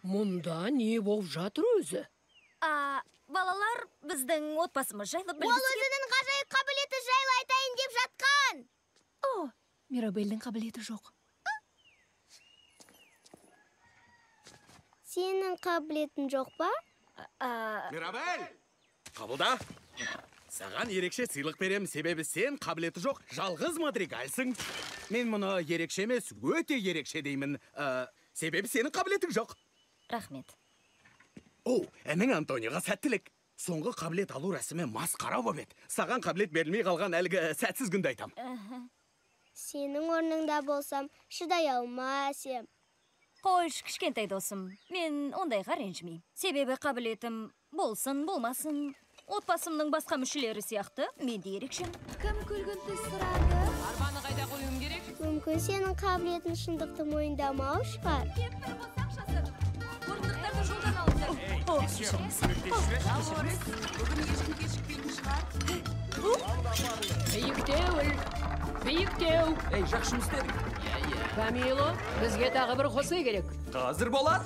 Мұнда не болып жатыр өзі? Балалар біздің отбасымыз жайлы Ол өзінің ғажайып қабілеті жайлы айтайын деп жатқан. Мирабелдің қабілеті жоқ. Сенің қабілетің жоқ па? Мирабель! Қабылда. Саған ерекше сыйлық берем, себебі сен қабілеті жоқ, жалғыз мадригальсың. Мен мұны ерекше емес, өте ерекше деймін. Себебі сенің қабілетің жоқ. Рахмет. Әнің Антониоға сәттілік. Соңғы қабілет алу рәсімі масқара боп еді. Саған қабілет берілмей қалған әлгі сәтсіз күнді айтам. Сенің орныңда болсам, шыдай алмасым. Қойш, кішкентай досым, мен ондайға ренжімеймін. Себебі қабілетім болсын, болмасын, отбасымның басқа мүшелері сияқты, мен де ерекшем. Кім күлгін түс сұрады? Арбаны қайда қоюым керек? Мүмкін сенің қабілетін шындықты мойындамау шығар. Кемпір болсам шасырдым. Орындықтарды жолдан алыңдар. Бүгін ешкім кешікпейтін шығар. Биіктеу. Ей, жақсы жұмыс. Камило, бізге тағы бір қосай керек. Қазір болады.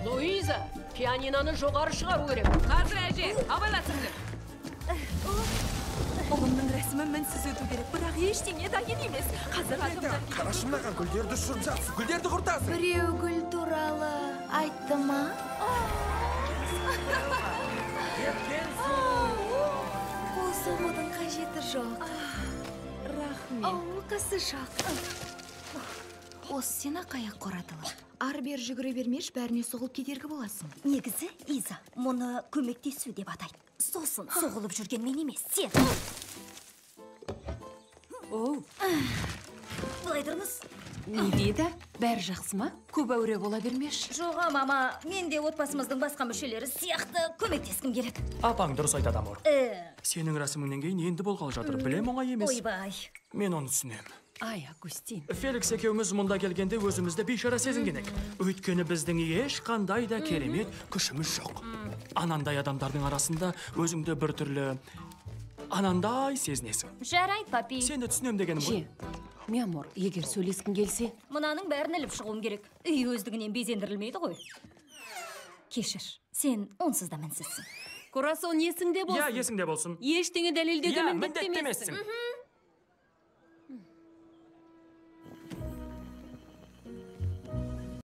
Луиза, пианиноны жоғары шығару керек. Қажы әже, абайласыңдар. Ұлымның рәсімі мінсіз өту керек, бірақ ештеңе дайын емес. Қазір атымдар. Қарашы маған гүлдерді ұшырып жатсың, гүлдерді құртасың. Біреу гүл туралы айтты ма? Ол соғудың қажеті жоқ. Рахмет. Қасы жоқ. Осы сені қаяқ қоратылы. Ар-бер жүгіре бермеш, бәріне соғылып кетергі боласың. Негізі, Иза, мұны көмектесу деп атайды. Сосын соғылып жүрген мен емес, сен. Былай тұрмыз. Не дейді? Бәрі жақсы ма? Көп әуре бола бермеш. Жоға, мама, мен де отбасымыздың басқа мүшелері сияқты көмектескім келеді. Апаң дұрыс айтады, Амор. Сенің рәсіміңнен кейін енді болғалы жатыр, білем оңай емес. Ойбай. Мен оны түсінем. Ай, Агустин. Феликс екеуміз мұнда келгенде өзімізді бейшара сезінген едік. Өйткені біздің ешқандай да керемет күшіміз жоқ. Анандай адамдардың арасында өзіңді бір түрлі анандай сезінесің. Жарайды, папи. Сені түсінем дегенім ғой. Ми, Амор, егер сөйлескің келсе... Мұнаның бәрін іліп шығуым керек. Үй өздігінен безендірілмейді ғой. Кешір, сен онсыз да мінсізсің. Корасон есіңде болсын. Иә, есіңде болсын. Ештеңе дәлелдеуге міндетті емессің.